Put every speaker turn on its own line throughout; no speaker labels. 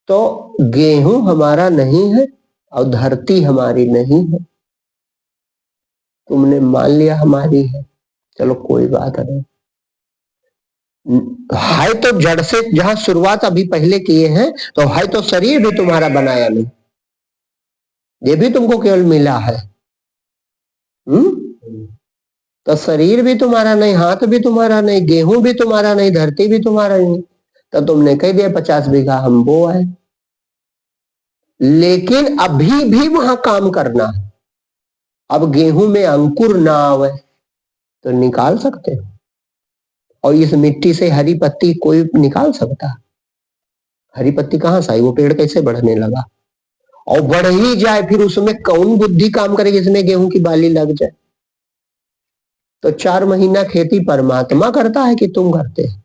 तो गेहूं हमारा नहीं है और धरती हमारी नहीं है, तुमने मान लिया हमारी है, चलो कोई बात नहीं। है तो जड़ से, जहां शुरुआत अभी पहले किए हैं, तो है तो शरीर भी तुम्हारा बनाया नहीं, ये भी तुमको केवल मिला है। तो शरीर भी तुम्हारा नहीं, हाथ भी तुम्हारा नहीं, गेहूं भी तुम्हारा नहीं, धरती भी तुम्हारा नहीं। तो तुमने कह दिया 50 बीघा हम बो आए, लेकिन अभी भी वहां काम करना है। अब गेहूं में अंकुर ना आवे तो निकाल सकते हो, और इस मिट्टी से हरी पत्ती कोई निकाल सकता? हरी पत्ती कहां से आई? वो पेड़ कैसे बढ़ने लगा? और बढ़ ही जाए फिर उसमें कौन बुद्धि काम करेगी, इसमें गेहूं की बाली लग जाए? तो 4 महीना खेती परमात्मा करता है कि तुम करते हैं?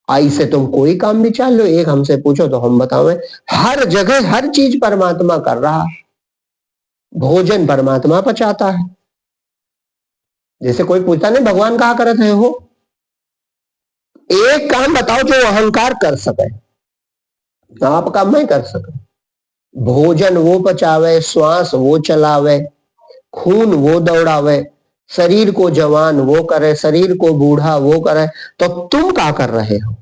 आई से तुम कोई भी चाल लो, एक हमसे पूछो तो हम बतावें, हर जगह हर चीज परमात्मा कर रहा। भोजन परमात्मा पचाता है। जैसे कोई पूछता नहीं भगवान कहा करते हो, एक काम बताओ जो अहंकार कर सके, आप काम नहीं कर सके। भोजन वो पचावे, श्वास वो चलावे, खून वो दौड़ावे, शरीर को जवान वो करे, शरीर को बूढ़ा वो करे, तो तुम क्या कर रहे हो?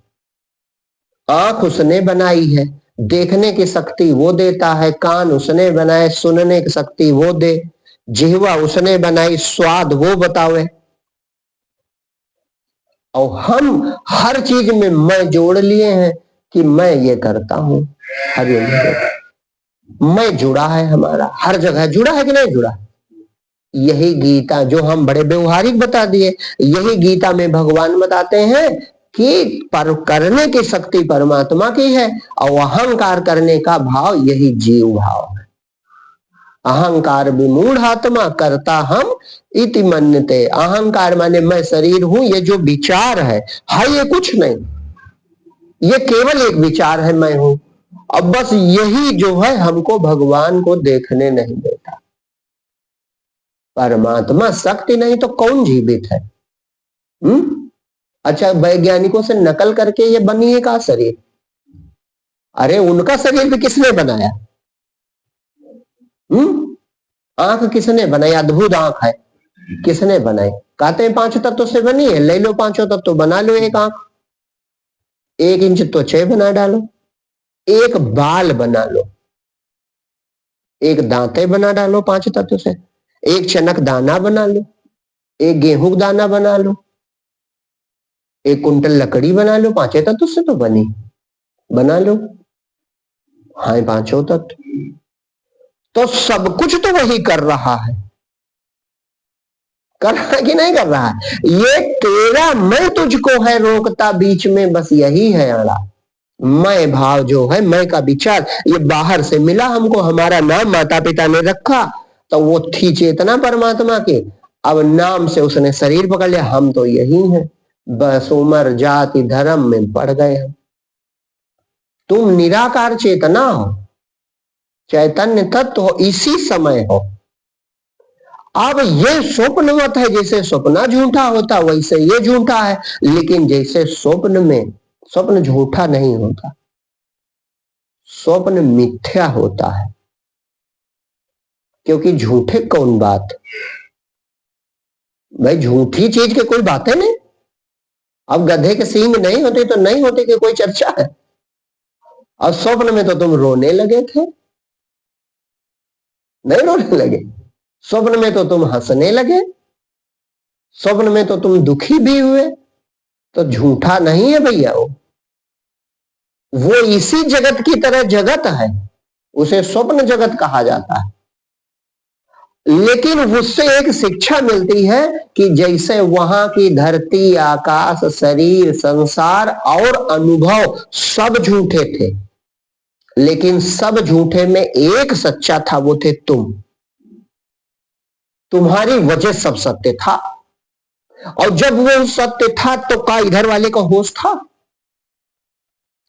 आंख उसने बनाई है, देखने की शक्ति वो देता है, कान उसने बनाए, सुनने की शक्ति वो दे, जिह्वा उसने बनाई, स्वाद वो बतावे। और हम हर चीज में मैं जोड़ लिए हैं कि मैं ये करता हूं। हरिओम। मैं जुड़ा है, हमारा हर जगह जुड़ा है कि नहीं जुड़ा? यही गीता जो हम बड़े व्यवहारिक बता दिए, यही गीता में भगवान बताते हैं कि पर करने की शक्ति परमात्मा की है, और अहंकार करने का भाव यही जीव भाव है। अहंकार विमूढ़ आत्मा करता हम इति मन्यते। अहंकार माने मैं शरीर हूं, ये जो विचार है ये कुछ नहीं, ये केवल एक विचार है, मैं हूं। अब बस यही जो है हमको भगवान को देखने नहीं देता। परमात्मा शक्ति नहीं तो कौन जीवित है? अच्छा, वैज्ञानिकों से नकल करके ये बनी है का शरीर? अरे उनका शरीर भी किसने बनाया? आंख किसने बनाई? अद्भुत आंख है, किसने बनाई? कहते हैं 5 तत्व से बनी है, ले लो 5 तत्व बना लो एक आंख। 1 इंच त्वचा बना डालो, एक बाल बना लो, एक दांते बना डालो 5 तत्व से, एक चनक दाना बना लो, एक गेहूं दाना बना लो, 1 कुंटल लकड़ी बना लो, 5 तत्व से तो बनी, बना लो। हाँ 5 तत्व, तो सब कुछ तो वही कर रहा है। कर रहा है कि नहीं कर रहा है? ये तेरा मैं तुझको है रोकता बीच में, बस यही है अड़ा। मैं भाव जो है, मैं का विचार, ये बाहर से मिला हमको, हमारा नाम माता पिता ने रखा, तो वो थी चेतना परमात्मा की। अब नाम से उसने शरीर पकड़ लिया, हम तो यही हैं, बस उम्र जाति धर्म में पड़ गए हम। तुम निराकार चेतना हो, चैतन्य तत्व हो, इसी समय हो। अब ये स्वप्न मत है, जैसे स्वप्न झूठा होता वैसे ये झूठा है, लेकिन जैसे स्वप्न में, स्वप्न झूठा नहीं होता, स्वप्न मिथ्या होता है। क्योंकि झूठे कौन बात भाई, झूठी चीज के कोई बातें नहीं। अब गधे के सींग नहीं होते तो नहीं होते कि कोई चर्चा है। और स्वप्न में तो तुम रोने लगे थे, नहीं रोने लगे? स्वप्न में तो तुम हंसने लगे, स्वप्न में तो तुम दुखी भी हुए, तो झूठा नहीं है भैया। वो इसी जगत की तरह जगत है, उसे स्वप्न जगत कहा जाता है। लेकिन उससे एक शिक्षा मिलती है कि जैसे वहां की धरती, आकाश, शरीर, संसार और अनुभव सब झूठे थे, लेकिन सब झूठे में एक सच्चा था, वो थे तुम। तुम्हारी वजह सब सत्य था। और जब वो सत्य था तो का इधर वाले का होश था?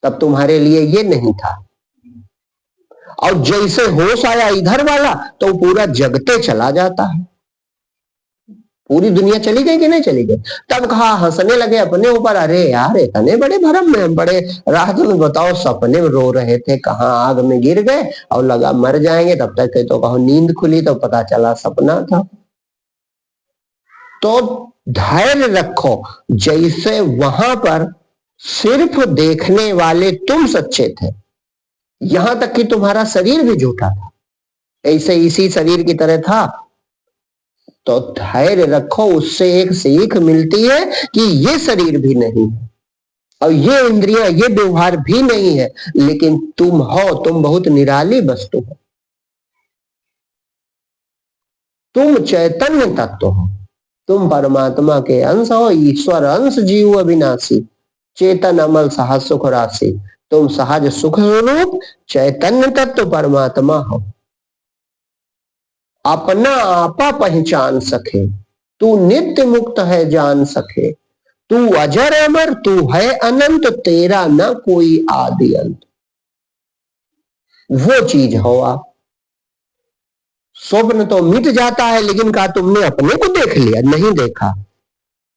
तब तुम्हारे लिए ये नहीं था। और जैसे होश आया इधर वाला तो पूरा जगते चला जाता है। पूरी दुनिया चली गई कि नहीं चली गई? तब कहा, हंसने लगे अपने ऊपर, अरे यार इतने बड़े भरम में हम बड़े राहत में, बताओ सपने में रो रहे थे, कहाँ आग में गिर गए और लगा मर जाएंगे, तब तक तो कहो नींद खुली तो पता चला सपना था। तो धैर्य रखो, जैसे वहां पर सिर्फ देखने वाले तुम सच्चे थे, यहां तक कि तुम्हारा शरीर भी झूठा था, ऐसे इसी शरीर की तरह था। तो धैर्य रखो, उससे एक सीख मिलती है कि ये शरीर भी नहीं है और ये इंद्रियां, ये व्यवहार भी नहीं है, लेकिन तुम हो, तुम बहुत निराली वस्तु हो, तुम चैतन्य तत्व हो, तुम परमात्मा के अंश हो, ईश्वर अंश, जीव अविनाशी, चेतन अमल सहज सुख राशि, तुम सहज सुख स्वरूप चैतन्य तत्व परमात्मा हो। अपना आपा पहचान सके, तू नित्य मुक्त है जान सके, तू अजर अमर, तू है अनंत, तेरा न कोई आदि अंत। वो चीज हो आप। स्वप्न तो मिट जाता है, लेकिन कहा तुमने अपने को देख लिया? नहीं देखा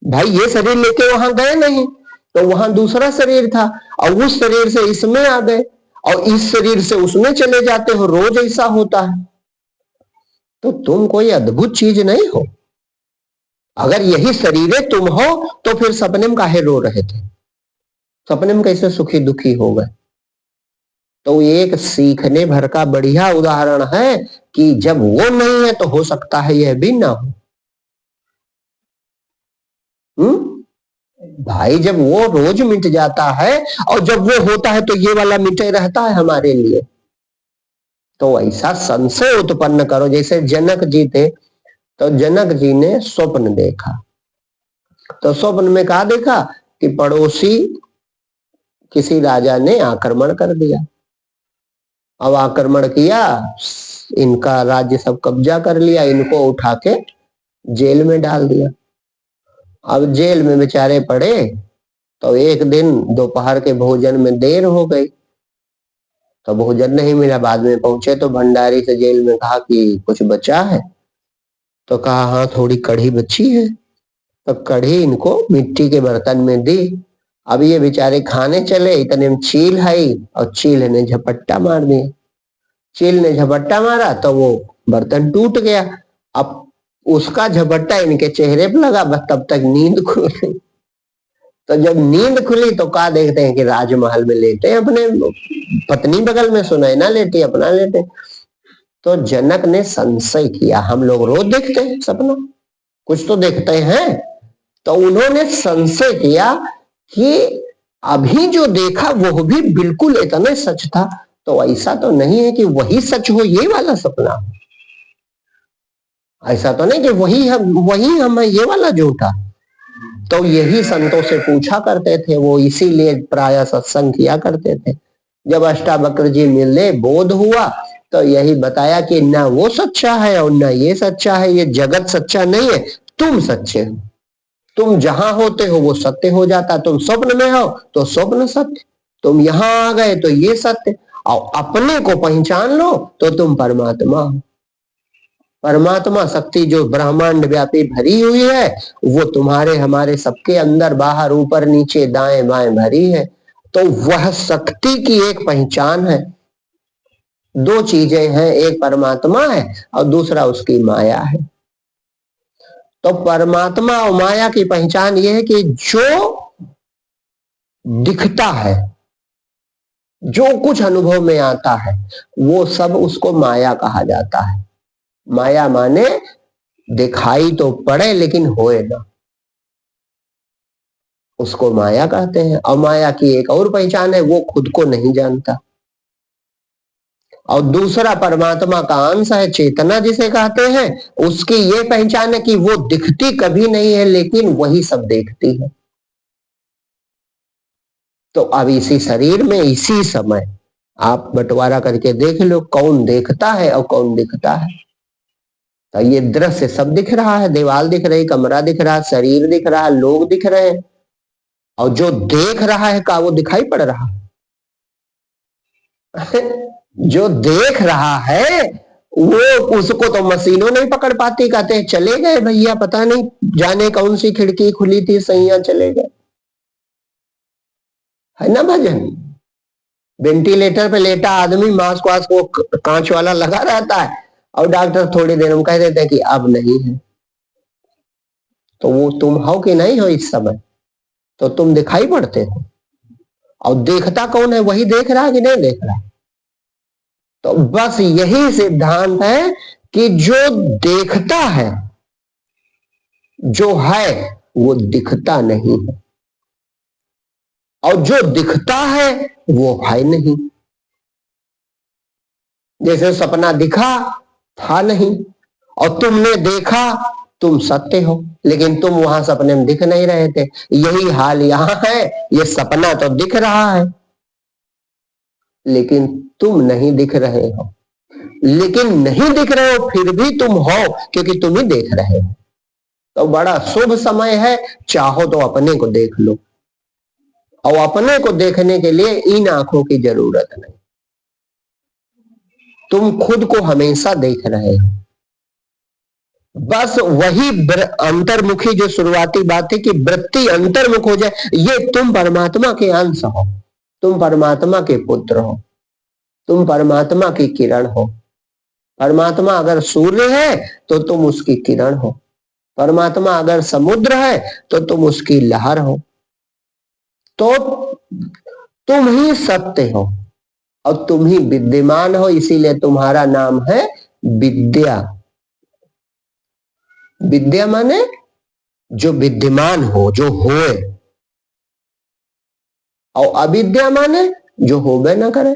भाई, ये शरीर लेके वहां गए नहीं, तो वहां दूसरा शरीर था और उस शरीर से इसमें आ गए और इस शरीर से उसमें चले जाते हो, रोज ऐसा होता है। तो तुम कोई अद्भुत चीज नहीं हो। अगर यही शरीर तुम हो तो फिर सपने में काहे रो रहे थे? सपने में कैसे सुखी दुखी हो गए? तो एक सीखने भर का बढ़िया उदाहरण है कि जब वो नहीं है तो हो सकता है यह भी ना हो। भाई जब वो रोज मिट जाता है और जब वो होता है तो ये वाला मिटे रहता है हमारे लिए। तो ऐसा संशय उत्पन्न करो, जैसे जनक जी थे, तो जनक जी ने स्वप्न देखा, तो स्वप्न में कहा देखा कि पड़ोसी किसी राजा ने आक्रमण कर दिया। अब आक्रमण किया, इनका राज्य सब कब्जा कर लिया, इनको उठा के जेल में डाल दिया। अब जेल में बेचारे पड़े, तो एक दिन दोपहर के भोजन में देर हो गई, तो भोजन नहीं मिला। बाद में पहुंचे तो भंडारी से जेल में कहा कि कुछ बचा है? तो कहा हाँ थोड़ी कढ़ी बची है। तो कढ़ी इनको मिट्टी के बर्तन में दी। अब ये बेचारे खाने चले, इतने में चील आई और चील ने झपट्टा मार दिया। चील ने झपट्टा मारा तो वो बर्तन टूट गया। अब उसका झपट्टा इनके चेहरे पर लगा, बस तब तक नींद खुल गई। तो जब नींद खुली तो कहा देखते हैं कि राजमहल में लेटे, अपने पत्नी बगल में, सुनैना लेटी, अपना लेटे। तो जनक ने संशय किया, हम लोग रोज देखते हैं सपना, कुछ तो देखते हैं। तो उन्होंने संशय किया कि अभी जो देखा वो भी बिल्कुल इतना सच था, तो ऐसा तो नहीं है कि वही सच हो ये वाला सपना, ऐसा तो नहीं कि वही हम है ये वाला झूठा। तो यही संतों से पूछा करते थे वो, इसीलिए प्राय सत्संग किया करते थे। जब अष्टावक्र जी मिले, बोध हुआ, तो यही बताया कि ना वो सच्चा है और ना ये सच्चा है, ये जगत सच्चा नहीं है, तुम सच्चे हो। तुम जहां होते हो वो सत्य हो जाता, तुम स्वप्न में हो तो स्वप्न सत्य, तुम यहां आ गए तो ये सत्य, और अपने को पहचान लो तो तुम परमात्मा हो। परमात्मा शक्ति जो ब्रह्मांड व्यापी भरी हुई है, वो तुम्हारे हमारे सबके अंदर बाहर ऊपर नीचे दाएं बाएं भरी है। तो वह शक्ति की एक पहचान है। दो चीजें हैं, एक परमात्मा है और दूसरा उसकी माया है। तो परमात्मा और माया की पहचान यह है कि जो दिखता है, जो कुछ अनुभव में आता है, वो सब उसको माया कहा जाता है। माया माने दिखाई तो पड़े लेकिन होए ना, उसको माया कहते हैं। और माया की एक और पहचान है, वो खुद को नहीं जानता। और दूसरा परमात्मा का अंश है, चेतना जिसे कहते हैं, उसकी ये पहचान है कि वो दिखती कभी नहीं है लेकिन वही सब देखती है। तो अब इसी शरीर में इसी समय आप बंटवारा करके देख लो, कौन देखता है और कौन दिखता है। तो ये दृश्य सब दिख रहा है, दीवार दिख रही, कमरा दिख रहा, शरीर दिख रहा, लोग दिख रहे हैं, और जो देख रहा है का वो दिखाई पड़ रहा है? जो देख रहा है वो उसको तो मशीनों नहीं पकड़ पाती, कहते हैं चले गए भैया, पता नहीं जाने कौन सी खिड़की खुली थी, सैया चले गए, है ना भजन। वेंटिलेटर पे लेटा आदमी, मास्क वास्क वो कांच वाला लगा रहता है, और डॉक्टर थोड़ी देर में कह देते हैं कि अब नहीं है। तो वो तुम हो कि नहीं हो इस समय, तो तुम दिखाई पड़ते हो, और देखता कौन है, वही देख रहा है कि नहीं देख रहा। तो बस यही सिद्धांत है कि जो देखता है, जो है, वो दिखता नहीं है, और जो दिखता है वो है नहीं। जैसे सपना दिखा, था नहीं, और तुमने देखा, तुम सत्य हो, लेकिन तुम वहां सपने में दिख नहीं रहे थे। यही हाल यहां है, ये सपना तो दिख रहा है लेकिन तुम नहीं दिख रहे हो, लेकिन नहीं दिख रहे हो फिर भी तुम हो, क्योंकि तुम ही देख रहे हो। तो बड़ा शुभ समय है, चाहो तो अपने को देख लो, और अपने को देखने के लिए इन आंखों की जरूरत नहीं, तुम खुद को हमेशा देख रहे हो। बस वही अंतर्मुखी जो शुरुआती बात थी कि वृत्ति अंतर्मुख हो जाए, ये तुम परमात्मा के अंश हो, तुम परमात्मा के पुत्र हो, तुम परमात्मा की किरण हो। परमात्मा अगर सूर्य है तो तुम उसकी किरण हो, परमात्मा अगर समुद्र है तो तुम उसकी लहर हो। तो तुम ही सत्य हो और तुम ही विद्यमान हो, इसीलिए तुम्हारा नाम है विद्या। विद्या माने जो विद्यमान हो, जो होए, और अविद्या माने जो होबे न करे,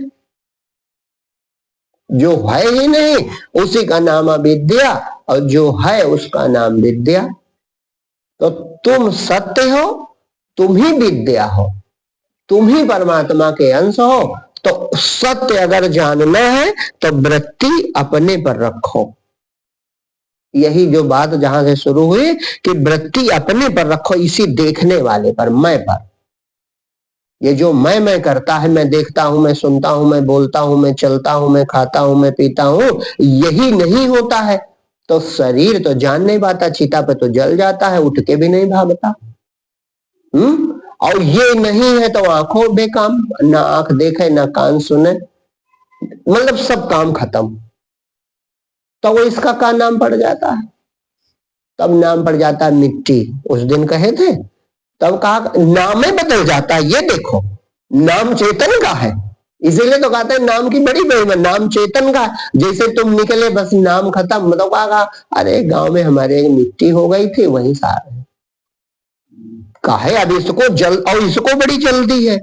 जो है ही नहीं उसी का नाम अविद्या, और जो है उसका नाम विद्या। तो तुम सत्य हो, तुम ही विद्या हो, तुम ही परमात्मा के अंश हो। तो सत्य अगर जानना है तो वृत्ति अपने पर रखो। यही जो बात जहां से शुरू हुई कि वृत्ति अपने पर रखो, इसी देखने वाले पर, मैं पर। ये जो मैं करता है, मैं देखता हूं, मैं सुनता हूं, मैं बोलता हूं, मैं चलता हूं, मैं खाता हूं, मैं पीता हूं, यही नहीं होता है तो शरीर तो जान नहीं पाता, चिता पे तो जल जाता है, उठ के भी नहीं भागता। और ये नहीं है तो आंखों बेकाम, ना आंख देखे ना कान सुने, मतलब सब काम खत्म। तो वो इसका क्या नाम पड़ जाता है, तब नाम पड़ जाता है मिट्टी। उस दिन कहे थे, तब कहा नाम ही बदल जाता है। ये देखो, नाम चेतन का है, इसीलिए तो कहते हैं नाम की बड़ी महिमा, नाम चेतन का। जैसे तुम निकले बस नाम खत्म, मतलब कहा अरे गांव में हमारे एक मिट्टी हो गई थी, वही सारे काहे अब इसको जल, और इसको बड़ी जल्दी है।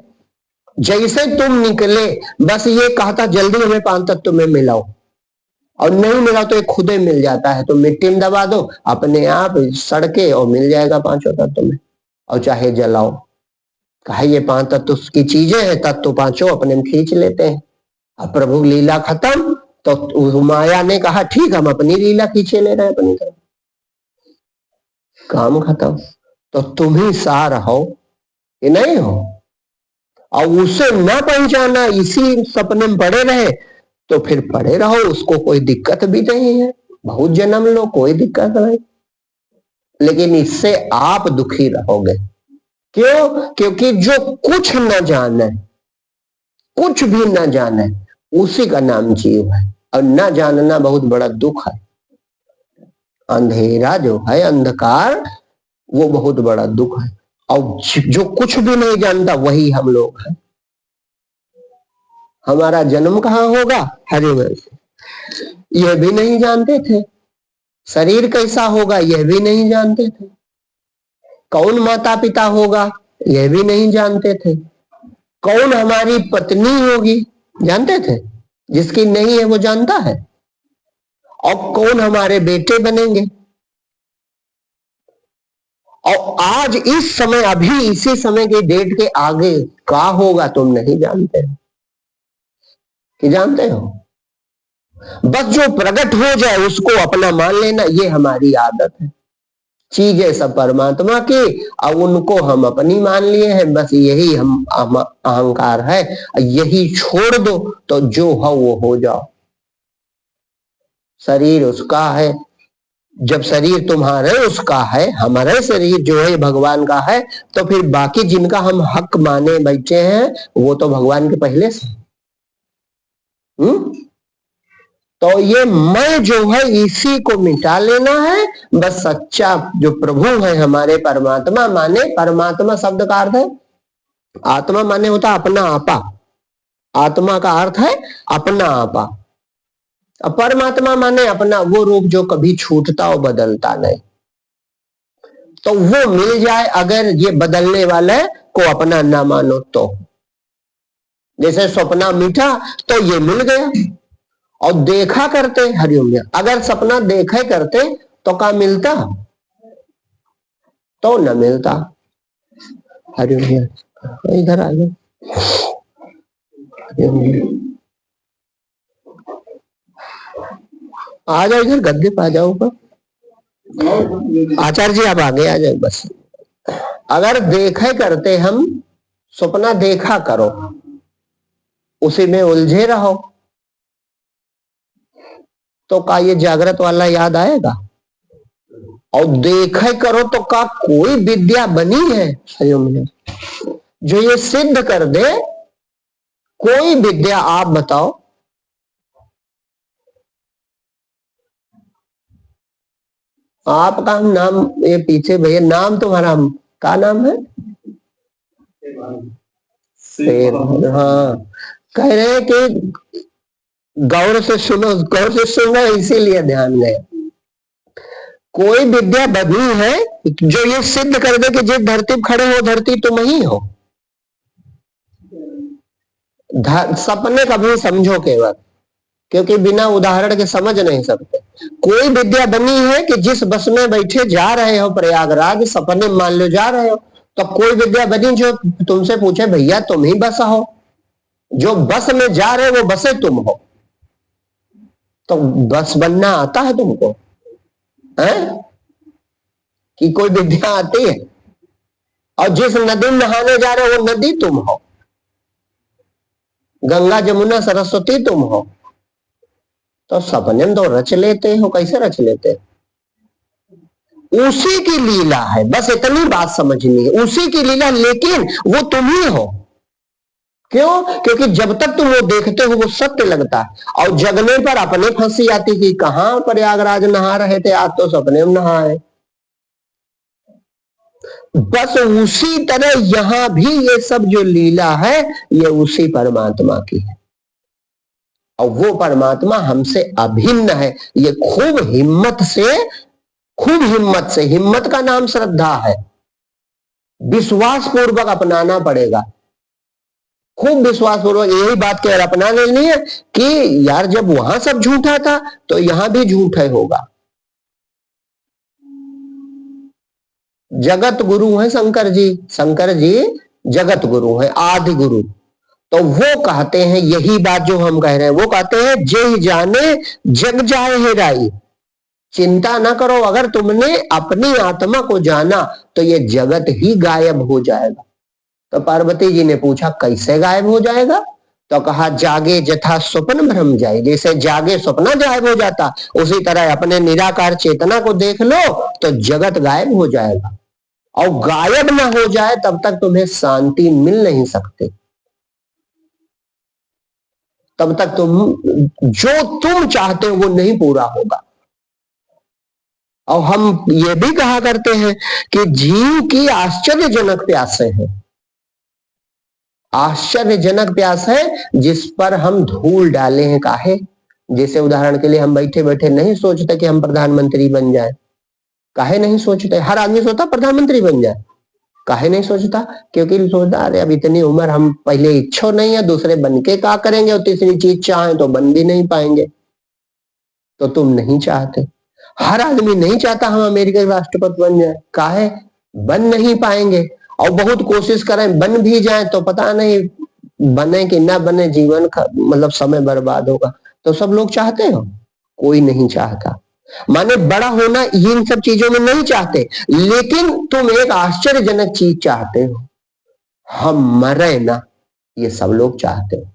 जैसे तुम निकले बस ये कहता जल्दी हमें 5 तत्व में मिलाओ, और नहीं मिला तो ये खुद ही मिल जाता है। तो मिट्टी में दबा दो, अपने आप सड़के और मिल जाएगा 5 तत्व में, और चाहे जलाओ। कहे ये 5 तत्व की चीजें हैं, तत्व 5 अपने में खींच लेते हैं। अब प्रभु लीला खत्म तो माया ने कहा ठीक, हम अपनी लीला खींचे ले रहे हैं अपनी तरफ, काम खत्म। तो तुम ही सार हो कि नहीं हो, और उसे न पहचाना, इसी सपने में पड़े रहे तो फिर पड़े रहो, उसको कोई दिक्कत भी नहीं है, बहुत जन्म लो कोई दिक्कत नहीं, लेकिन इससे आप दुखी रहोगे। क्यों? क्योंकि जो कुछ न जाने, कुछ भी न जाने, उसी का नाम जीव है, और न जानना बहुत बड़ा दुख है। अंधेरा जो है, अंधकार, वो बहुत बड़ा दुख है। और जो कुछ भी नहीं जानता वही हम लोग हैं। हमारा जन्म कहाँ होगा, हरिवंश, यह भी नहीं जानते थे। शरीर कैसा होगा यह भी नहीं जानते थे। कौन माता पिता होगा यह भी नहीं जानते थे। कौन हमारी पत्नी होगी जानते थे, जिसकी नहीं है वो जानता है। और कौन हमारे बेटे बनेंगे, और आज इस समय, अभी इसी समय की डेट के आगे क्या होगा तुम नहीं जानते कि जानते हो। बस जो प्रकट हो जाए उसको अपना मान लेना, ये हमारी आदत है। चीजें सब परमात्मा की, अब उनको हम अपनी मान लिए हैं, बस यही हम अहंकार है। यही छोड़ दो तो जो हो वो हो जाओ। शरीर उसका है। जब शरीर तुम्हारे उसका है, हमारा शरीर जो है भगवान का है, तो फिर बाकी जिनका हम हक माने बैठे हैं वो तो भगवान के पहले से। तो ये मैं जो है इसी को मिटा लेना है। बस सच्चा जो प्रभु है हमारे परमात्मा, माने परमात्मा शब्द का अर्थ है आत्मा, माने होता अपना आपा। आत्मा का अर्थ है अपना आपा। परमात्मा माने अपना वो रूप जो कभी छूटता और बदलता नहीं। तो वो मिल जाए अगर ये बदलने वाले को अपना ना मानो तो। जैसे सपना मीठा तो ये मिल गया, और देखा करते हरिओम, अगर सपना देखे करते तो क्या मिलता, तो न मिलता। हरिओम इधर आ जाओ, आ जाओ इधर गद्दे पे आ जाओ ऊपर। आचार्य जी आप आगे आ जाओ बस। अगर देखे करते हम, सपना देखा करो, उसी में उलझे रहो, तो का ये जागृत वाला याद आएगा? और देखे करो तो का कोई विद्या बनी है जो ये सिद्ध कर दे? कोई विद्या आप बताओ। आपका नाम, ये पीछे भैया नाम तुम्हारा का नाम है? हाँ, कह रहे हैं कि गौर से सुनो, गौर से सुनो, इसीलिए ध्यान गया। कोई विद्या बनी है जो ये सिद्ध कर दे कि जिस धरती पर खड़े हो धरती तुम ही हो। सपने कभी समझो केवल, क्योंकि बिना उदाहरण के समझ नहीं सकते। कोई विद्या बनी है कि जिस बस में बैठे जा रहे हो प्रयागराज, सपने मान लो जा रहे हो, तो कोई विद्या बनी जो तुमसे पूछे भैया तुम ही बस हो, जो बस में जा रहे हो वो बसे तुम हो। तो बस बनना आता है तुमको है कि कोई विद्या आती है? और जिस नदी में नहाने जा रहे हो वो नदी तुम हो, गंगा जमुना सरस्वती तुम हो। तो सपने तो रच लेते हो, कैसे रच लेते? उसी की लीला है, बस इतनी बात समझनी है, उसी की लीला, लेकिन वो तुम ही हो। क्यों? क्योंकि जब तक तुम वो देखते हो वो सत्य लगता है, और जगने पर अपने फंसी आती कि कहां प्रयागराज नहा रहे थे, आज तो सपने में नहाए। बस उसी तरह यहां भी ये सब जो लीला है ये उसी परमात्मा की है, और वो परमात्मा हमसे अभिन्न है। ये खूब हिम्मत से, खूब हिम्मत से, हिम्मत का नाम श्रद्धा है, विश्वास पूर्वक अपनाना पड़ेगा। खूब विश्वास पूर्वक यही बात के अपना लेनी है कि यार जब वहां सब झूठा था तो यहां भी झूठ है होगा। जगत गुरु है शंकर जी, शंकर जी जगत गुरु है, आदि गुरु। तो वो कहते हैं यही बात जो हम कह रहे हैं, वो कहते हैं जे जाने जग जाए है राई। चिंता ना करो, अगर तुमने अपनी आत्मा को जाना तो ये जगत ही गायब हो जाएगा। तो पार्वती जी ने पूछा कैसे गायब हो जाएगा? तो कहा जागे जथा स्वप्न भ्रम जाए, जैसे जागे स्वप्न गायब हो जाता उसी तरह अपने निराकार चेतना को देख लो तो जगत गायब हो जाएगा। और गायब ना हो जाए तब तक तुम्हें शांति मिल नहीं सकती, तब तक तुम जो तुम चाहते हो वो नहीं पूरा होगा। और हम ये भी कहा करते हैं कि जीव की आश्चर्यजनक प्यासे हैं, आश्चर्यजनक प्यास है जिस पर हम धूल डाले हैं। काहे? जैसे उदाहरण के लिए हम बैठे बैठे नहीं सोचते कि हम प्रधानमंत्री बन जाए। काहे नहीं सोचते? हर आदमी सोचता प्रधानमंत्री बन जाए, काहे नहीं सोचता? क्योंकि सोचता अरे अब इतनी उम्र, हम पहले इच्छा नहीं है, दूसरे बन के क्या करेंगे, और तीसरी चीज चाहे तो बन भी नहीं पाएंगे। तो तुम नहीं चाहते, हर आदमी नहीं चाहता हम अमेरिका के राष्ट्रपति बन जाए। काहे? बन नहीं पाएंगे, और बहुत कोशिश करें बन भी जाए तो पता नहीं बने कि ना बने, जीवन का मतलब समय बर्बाद होगा। तो सब लोग चाहते हो? कोई नहीं चाहता। माने बड़ा होना इन सब चीजों में नहीं चाहते, लेकिन तुम एक आश्चर्यजनक चीज चाहते हो, हम मरे ना। ये सब लोग चाहते हो।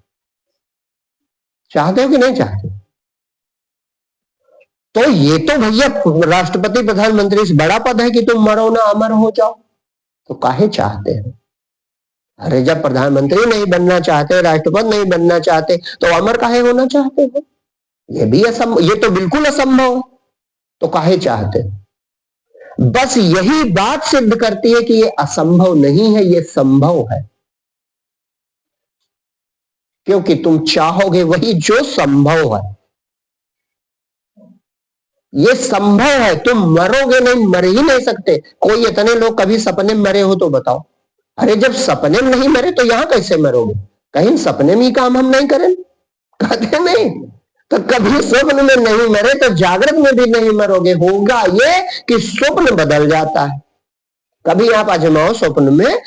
चाहते हो कि नहीं चाहते? तो ये तो भैया राष्ट्रपति प्रधानमंत्री से बड़ा पद है कि तुम मरो ना अमर हो जाओ, तो काहे चाहते हो? अरे जब प्रधानमंत्री नहीं बनना चाहते, राष्ट्रपति नहीं बनना चाहते, तो अमर काहे होना चाहते हो? ये भी असंभव, ये तो बिल्कुल असंभव है, तो काहे चाहते हो? बस यही बात सिद्ध करती है कि ये असंभव नहीं है, ये संभव है, क्योंकि तुम चाहोगे वही जो संभव है। ये संभव है, तुम मरोगे नहीं, मर ही नहीं सकते। कोई इतने लोग कभी सपने में मरे हो तो बताओ? अरे जब सपने में नहीं मरे तो यहां कैसे मरोगे? कहीं सपने में ही काम हम नहीं करें? कहते नहीं, तो कभी स्वप्न में नहीं मरे तो जागृत में भी नहीं मरोगे। होगा ये कि स्वप्न बदल जाता है। कभी आप आजमाओ स्वप्न में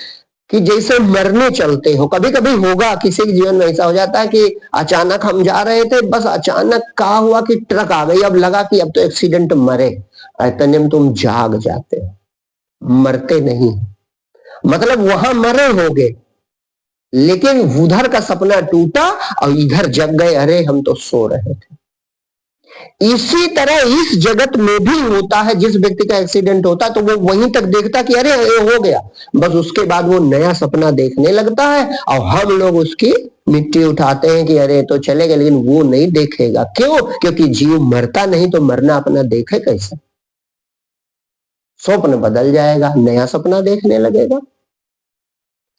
कि जैसे मरने चलते हो। कभी कभी होगा किसी के जीवन में ऐसा हो जाता है कि अचानक हम जा रहे थे, बस अचानक क्या हुआ कि ट्रक आ गई, अब लगा कि अब तो एक्सीडेंट मरे, इतने में तुम जाग जाते हो, मरते नहीं। मतलब वहां मरे होगे, लेकिन उधर का सपना टूटा और इधर जग गए, अरे हम तो सो रहे थे। इसी तरह इस जगत में भी होता है। जिस व्यक्ति का एक्सीडेंट होता तो वो वहीं तक देखता कि अरे ये हो गया, बस उसके बाद वो नया सपना देखने लगता है, और हम लोग उसकी मिट्टी उठाते हैं कि अरे तो चले गए, लेकिन वो नहीं देखेगा। क्यों? क्योंकि जीव मरता नहीं तो मरना अपना देखे कैसे? स्वप्न बदल जाएगा, नया सपना देखने लगेगा।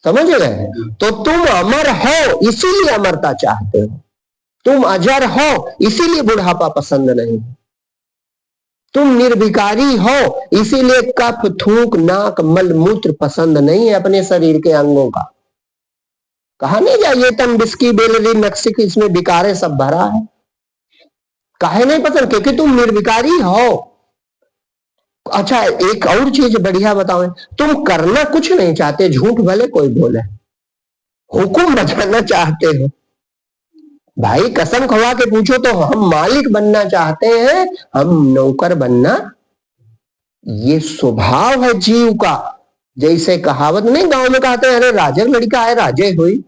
समझ गए? तो तुम अमर हो इसीलिए अमरता चाहते हो, तुम अजर हो इसीलिए बुढ़ापा पसंद नहीं, तुम निर्विकारी हो इसीलिए कफ, थूक, नाक, मल, मूत्र पसंद नहीं है अपने शरीर के अंगों का। कहा नहीं जाइए तम बिस्की बेलरी मैक्सिक, इसमें विकारे सब भरा है। काहे नहीं पसंद? क्योंकि तुम निर्विकारी हो। अच्छा एक और चीज बढ़िया बताओ, तुम करना कुछ नहीं चाहते, झूठ भले कोई बोले, हुक्म बजाना चाहते हो। भाई कसम खवा के पूछो तो हम मालिक बनना चाहते हैं, हम नौकर बनना, ये स्वभाव है जीव का। जैसे कहावत नहीं गांव में कहते हैं, अरे राजर लड़का है राजे हुई।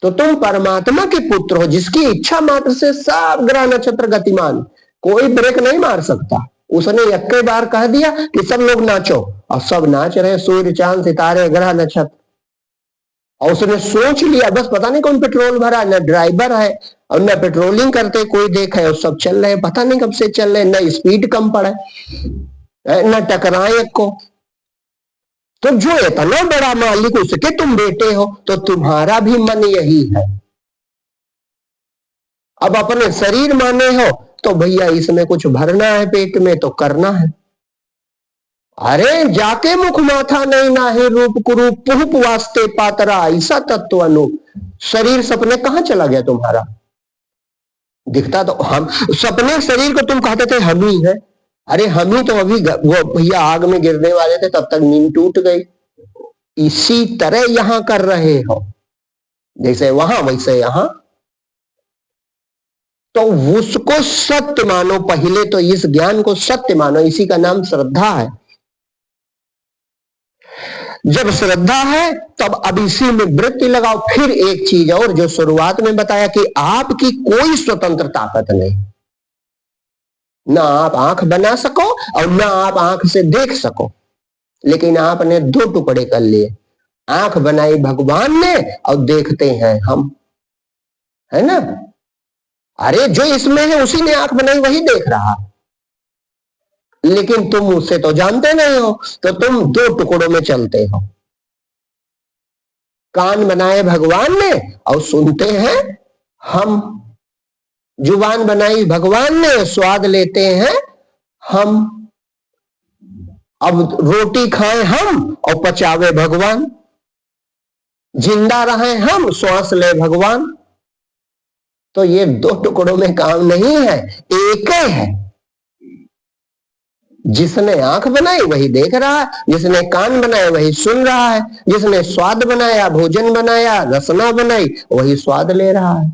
तो तुम परमात्मा के पुत्र हो, जिसकी इच्छा मात्र से सब ग्रह नक्षत्र गतिमान, कोई ब्रेक नहीं मार सकता। उसने एक बार कह दिया कि सब लोग नाचो, और सब नाच रहे, सूर्य, चांद, सितारे, ग्रह, नक्षत्र। और उसने सोच लिया, बस पता नहीं कौन पेट्रोल भरा, न ड्राइवर है और न पेट्रोलिंग करते कोई देखे, और सब चल रहे, पता नहीं कब से चल रहे, न स्पीड कम पड़े, न टकराए एक को। तो जो इतना बड़ा मालिक उसके तुम बेटे हो, तो तुम्हारा भी मन यही है। अब अपने शरीर माने हो तो भैया इसमें कुछ भरना है पेट में तो करना है। अरे जाके मुख माथा नहीं नाहे, रूप कुरूप पुहुप वास्ते पातरा, ऐसा तत्व अनूप। शरीर सपने कहां चला गया तुम्हारा? दिखता तो हम सपने शरीर को तुम कहते थे हम ही है। अरे हम ही तो अभी वो भैया आग में गिरने वाले थे, तब तक नींद टूट गई। इसी तरह यहां कर रहे हो, जैसे वहां वैसे यहां। तो उसको सत्य मानो, पहले तो इस ज्ञान को सत्य मानो, इसी का नाम श्रद्धा है। जब श्रद्धा है तब अब इसी में वृत्ति लगाओ। फिर एक चीज और जो शुरुआत में बताया कि आपकी कोई स्वतंत्र ताकत नहीं, ना आप आंख बना सको और ना आप आंख से देख सको, लेकिन आपने दो टुकड़े कर लिए, आंख बनाई भगवान ने और देखते हैं हम, है ना? अरे जो इसमें है उसी ने आंख बनाई, वही देख रहा, लेकिन तुम उससे तो जानते नहीं हो, तो तुम दो टुकड़ों में चलते हो। कान बनाए भगवान ने और सुनते हैं हम, जुबान बनाई भगवान ने, स्वाद लेते हैं हम। अब रोटी खाएं हम और पचावे भगवान, जिंदा रहे हम, श्वास ले भगवान। तो ये दो टुकड़ों में काम नहीं है, एक है। जिसने आंख बनाई वही देख रहा है, जिसने कान बनाए वही सुन रहा है, जिसने स्वाद बनाया, भोजन बनाया, रसना बनाई, वही स्वाद ले रहा है।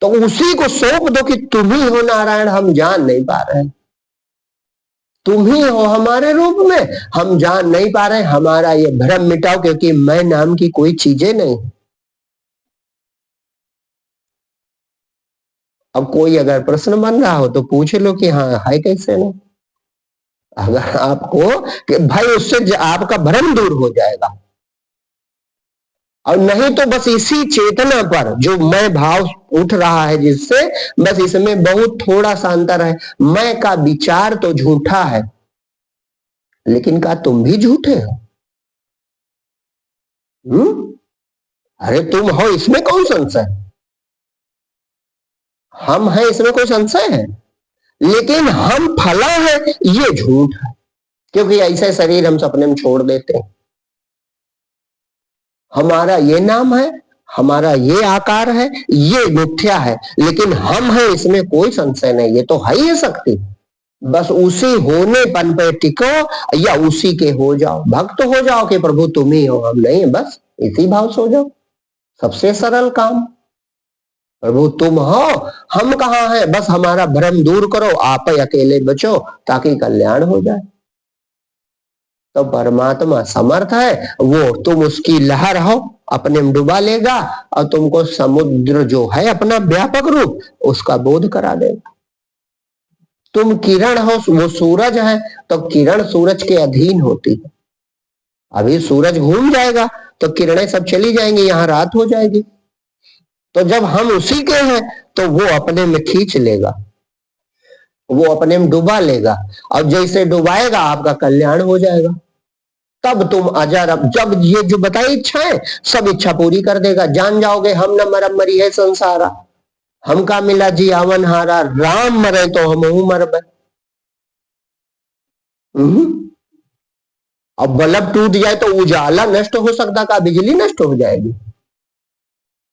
तो उसी को सौंप दो कि तुम ही हो नारायण, हम जान नहीं पा रहे, तुम ही हो हमारे रूप में, हम जान नहीं पा रहे, हमारा ये भ्रम मिटाओ, क्योंकि मैं नाम की कोई चीजें नहीं। अब कोई अगर प्रश्न बन रहा हो तो पूछ लो कि हाँ है कैसे ना। अगर आपको कि भाई उससे आपका भ्रम दूर हो जाएगा, और नहीं तो बस इसी चेतना पर जो मैं भाव उठ रहा है जिससे, बस इसमें बहुत थोड़ा सा अंतर है। मैं का विचार तो झूठा है, लेकिन क्या तुम भी झूठे हो? अरे तुम हो इसमें कौन संशय, हम हैं इसमें कोई संशय है, लेकिन हम फला है ये झूठ है, क्योंकि ऐसे शरीर हम सपने में छोड़ देते हैं। हमारा ये नाम है, हमारा ये आकार है, ये मिथ्या है, लेकिन हम हैं इसमें कोई संशय नहीं, ये तो है ही शक्ति। बस उसी होनेपन पे टिको या उसी के हो जाओ, भक्त हो जाओ कि प्रभु तुम ही हो हम नहीं, बस इसी भाव से हो जाओ। सबसे सरल काम, प्रभु तुम हो हम कहाँ हैं, बस हमारा भ्रम दूर करो, आप ही अकेले बचो ताकि कल्याण हो जाए। तो परमात्मा समर्थ है, वो तुम उसकी लहर हो अपने में डुबा लेगा और तुमको समुद्र जो है अपना व्यापक रूप उसका बोध करा देगा। तुम किरण हो, वो सूरज है, तो किरण सूरज के अधीन होती है। अभी सूरज घूम जाएगा तो किरणें सब चली जाएंगी, यहाँ रात हो जाएगी। तो जब हम उसी के हैं तो वो अपने में खींच लेगा, वो अपने में डुबा लेगा, और जैसे डुबाएगा आपका कल्याण हो जाएगा। तब तुम अजर, जब ये जो बताई इच्छाएं सब इच्छा पूरी कर देगा। जान जाओगे हम न मरम मरी है संसारा, हमका मिला जी आवन हारा, राम मरे तो हम मरबे। अब बल्ब टूट जाए तो उजाला नष्ट हो सकता का, बिजली नष्ट हो जाएगी।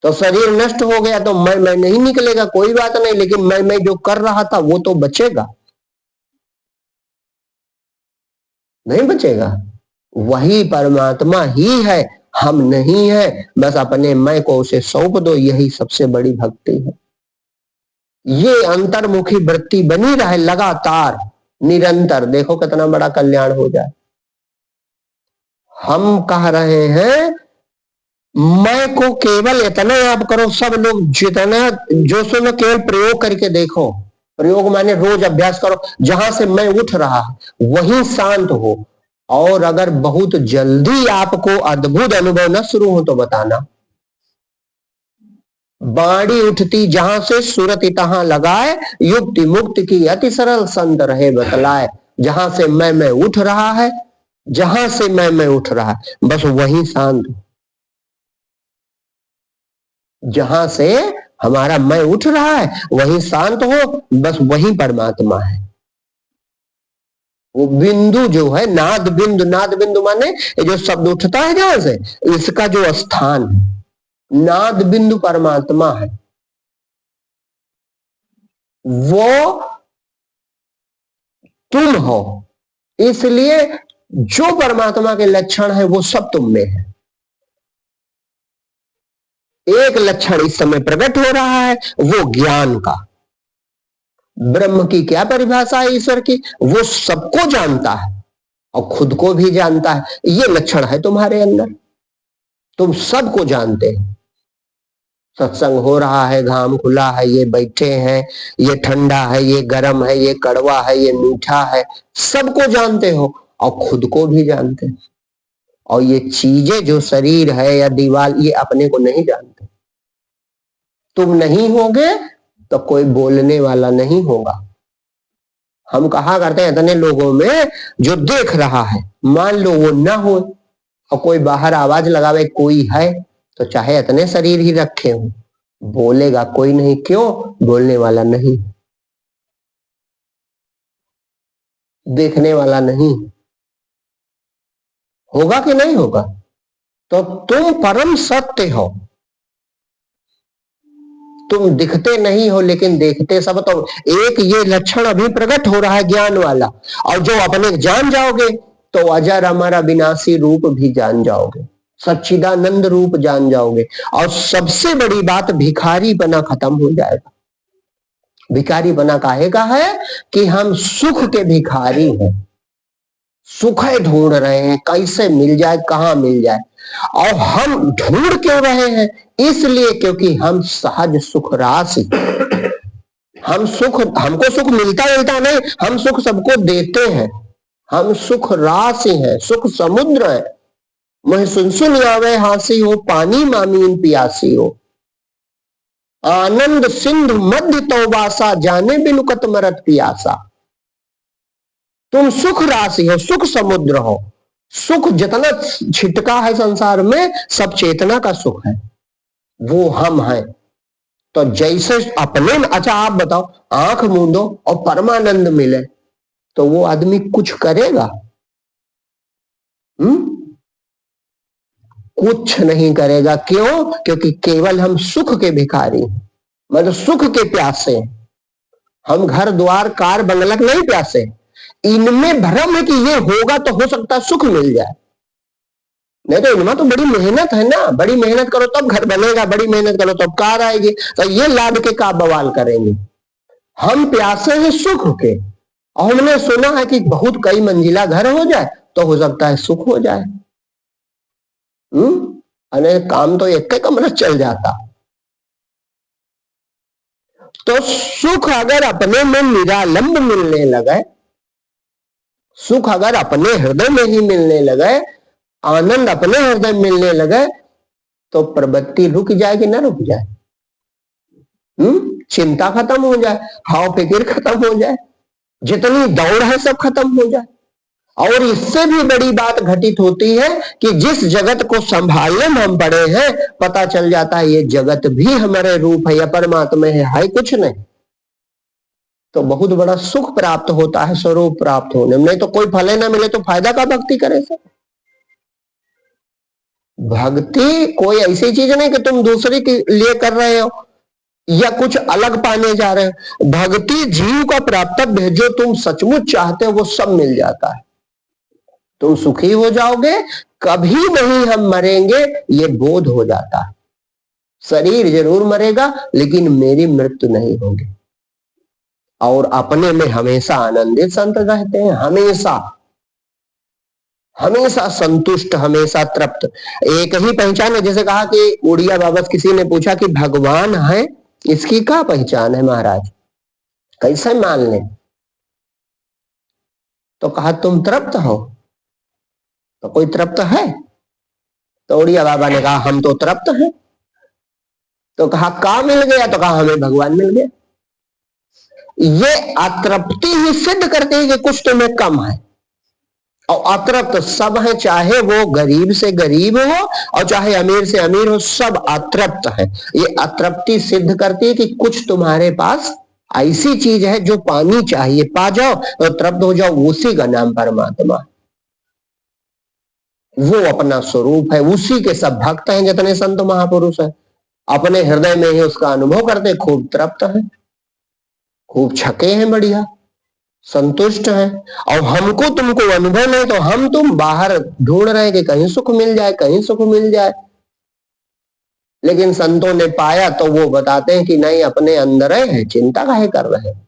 तो शरीर नष्ट हो गया तो मैं नहीं निकलेगा, कोई बात नहीं, लेकिन मैं जो कर रहा था वो तो बचेगा, नहीं बचेगा। वही परमात्मा ही है, हम नहीं है, बस अपने मैं को उसे सौंप दो, यही सबसे बड़ी भक्ति है। ये अंतर्मुखी वृत्ति बनी रहे लगातार निरंतर, देखो कितना बड़ा कल्याण हो जाए। हम कह रहे हैं मैं को केवल इतना आप करो, सब लोग जितना जो सुनो केवल प्रयोग करके देखो। प्रयोग माने रोज अभ्यास करो, जहां से मैं उठ रहा वहीं शांत हो, और अगर बहुत जल्दी आपको अद्भुत अनुभव न शुरू हो तो बताना। बाणी उठती जहां से सुरत तहां लगाए, युक्ति मुक्त की अति सरल संत रहे बतलाए। जहां से मैं उठ रहा है, जहां से मैं उठ रहा है, बस वहीं शांत हो। जहां से हमारा मैं उठ रहा है वहीं शांत हो, बस वहीं परमात्मा है। वो बिंदु जो है नाद बिंदु, नाद बिंदु माने ये जो शब्द उठता है जहां से, इसका जो स्थान है, नाद बिंदु परमात्मा है। वो तुम हो, इसलिए जो परमात्मा के लक्षण है वो सब तुम में है। एक लक्षण इस समय प्रकट हो रहा है, वो ज्ञान का। ब्रह्म की क्या परिभाषा है ईश्वर की, वो सबको जानता है और खुद को भी जानता है। ये लक्षण है तुम्हारे अंदर, तुम सबको जानते हो। सत्संग हो रहा है, घाम खुला है, ये बैठे हैं, ये ठंडा है, ये गर्म है, ये कड़वा है, ये मीठा है, सबको जानते हो और खुद को भी जानते हो। और ये चीजें जो शरीर है या दीवार, ये अपने को नहीं जानते। तुम नहीं होगे तो कोई बोलने वाला नहीं होगा। हम कहा करते हैं इतने लोगों में जो देख रहा है, मान लो वो ना हो और कोई बाहर आवाज लगावे कोई है, तो चाहे इतने शरीर ही रखे हो, बोलेगा कोई नहीं। क्यों? बोलने वाला नहीं, देखने वाला नहीं। होगा कि नहीं होगा? तो तुम परम सत्य हो, तुम दिखते नहीं हो लेकिन देखते सब। तो एक ये लक्षण अभी प्रकट हो रहा है ज्ञान वाला, और जो अपने जान जाओगे तो अजर अमर अविनाशी रूप भी जान जाओगे, सच्चिदानंद रूप जान जाओगे। और सबसे बड़ी बात, भिखारी बना खत्म हो जाएगा। भिखारी बना काहे का है कि हम सुख के भिखारी हैं, सुख ढूंढ रहे हैं, कैसे मिल जाए, कहां मिल जाए। और हम ढूंढ क्यों रहे हैं? इसलिए क्योंकि हम सहज सुख राशि हम सुख, हमको सुख मिलता मिलता नहीं, हम सुख सबको देते हैं। हम सुख राशि है, सुख समुद्र है। मैं सुन सुन आवे हासी हो, पानी मामीन पियासी हो। आनंद सिंधु मध्य तौबासा, जाने बिनु कत मरत पियासा। तुम सुख राशि हो, सुख समुद्र हो। सुख जितना छिटका है संसार में, सब चेतना का सुख है, वो हम हैं। तो जैसे अपने, अच्छा आप बताओ, आंख मूंदो और परमानंद मिले तो वो आदमी कुछ करेगा? कुछ नहीं करेगा। क्यों? क्योंकि केवल हम सुख के भिखारी, मतलब सुख के प्यासे। हम घर द्वार कार बंगला नहीं प्यासे, इनमें भ्रम है कि ये होगा तो हो सकता है सुख मिल जाए। नहीं तो इनमें तो बड़ी मेहनत है ना, बड़ी मेहनत करो तब घर बनेगा, बड़ी मेहनत करो तब कार आएगी, तो ये लाद के का बवाल करेंगे। हम प्यासे हैं सुख के, और हमने सुना है कि बहुत कई मंजिला घर हो जाए तो हो सकता है सुख हो जाए। अरे काम तो एक कमरा चल जाता। तो सुख अगर अपने में निरालंब मिलने लगे, सुख अगर अपने हृदय में ही मिलने लगे, आनंद अपने हृदय में मिलने लगे, तो प्रवृत्ति रुक जाए कि ना रुक जाए? चिंता खत्म हो जाए, हाव फिक्र खत्म हो जाए, जितनी दौड़ है सब खत्म हो जाए। और इससे भी बड़ी बात घटित होती है कि जिस जगत को संभालने में हम पड़े हैं, पता चल जाता है ये जगत भी हमारे रूप है या परमात्मा है कुछ नहीं। तो बहुत बड़ा सुख प्राप्त होता है स्वरूप प्राप्त होने में। नहीं तो कोई फले ना मिले तो फायदा का भक्ति करे से? भक्ति कोई ऐसी चीज नहीं कि तुम दूसरे के लिए कर रहे हो या कुछ अलग पाने जा रहे हो। भक्ति जीव का प्राप्तव्य है, जो तुम सचमुच चाहते हो वो सब मिल जाता है। तुम सुखी हो जाओगे, कभी नहीं हम मरेंगे ये बोध हो जाता है। शरीर जरूर मरेगा लेकिन मेरी मृत्यु नहीं होगी। और अपने में हमेशा आनंदित संत रहते हैं, हमेशा हमेशा संतुष्ट, हमेशा तृप्त। एक ही पहचान है। जैसे कहा कि उड़िया बाबा किसी ने पूछा कि भगवान है, इसकी क्या पहचान है महाराज, कैसे मान लें? तो कहा तुम तृप्त हो। तो कोई तृप्त है? तो उड़िया बाबा ने कहा हम तो तृप्त हैं। तो कहा का मिल गया? तो कहा हमें भगवान मिल गया। ये अतृप्ति ही सिद्ध करती है कि कुछ तुम्हें कम है। और अतृप्त सब है, चाहे वो गरीब से गरीब हो और चाहे अमीर से अमीर हो, सब अतृप्त है। ये अतृप्ति सिद्ध करती है कि कुछ तुम्हारे पास ऐसी चीज है जो पानी चाहिए, पा जाओ तो तृप्त हो जाओ। उसी का नाम परमात्मा, वो अपना स्वरूप है। उसी के सब भक्त हैं, जितने संत महापुरुष हैं अपने हृदय में ही उसका अनुभव करते, खूब तृप्त है, खूब छके हैं, बढ़िया संतुष्ट है। और हमको तुमको अनुभव नहीं, तो हम तुम बाहर ढूंढ रहे कि कहीं सुख मिल जाए, कहीं सुख मिल जाए। लेकिन संतों ने पाया तो वो बताते हैं कि नहीं, अपने अंदर है, चिंता काहे कर रहे हैं,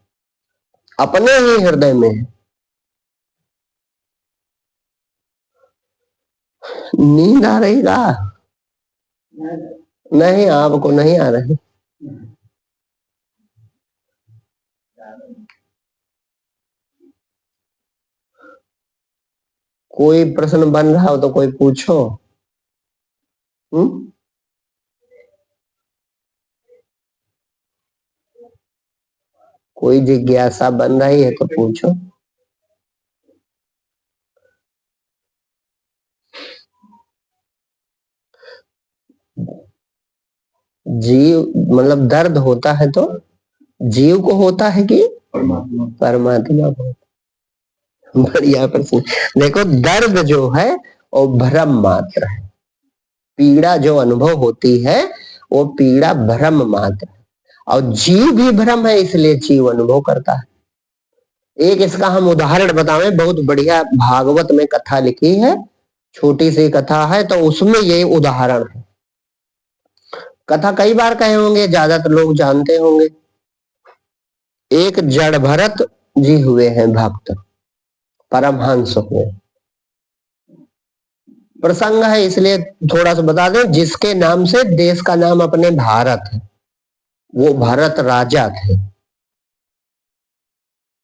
अपने ही हृदय में है। नींद आ रही का? नहीं, आपको नहीं आ रही। कोई प्रश्न बन रहा हो तो कोई पूछो। कोई जिज्ञासा बन रही है तो पूछो। जीव मतलब दर्द होता है तो जीव को होता है कि परमात्मा को? बढ़िया प्रश्न। देखो, दर्द जो है वो भ्रम मात्र है, पीड़ा जो अनुभव होती है वो पीड़ा भ्रम मात्र है। और जीव भी भ्रम है, इसलिए जीव अनुभव करता है। एक इसका हम उदाहरण बतावे, बहुत बढ़िया भागवत में कथा लिखी है, छोटी सी कथा है, तो उसमें ये उदाहरण है। कथा कई बार कहे होंगे, ज्यादातर लोग जानते होंगे। एक जड़ भरत जी हुए हैं भक्त, परमहंस हुए। प्रसंग है इसलिए थोड़ा सा बता दें, जिसके नाम से देश का नाम अपने भारत है। वो भरत राजा थे।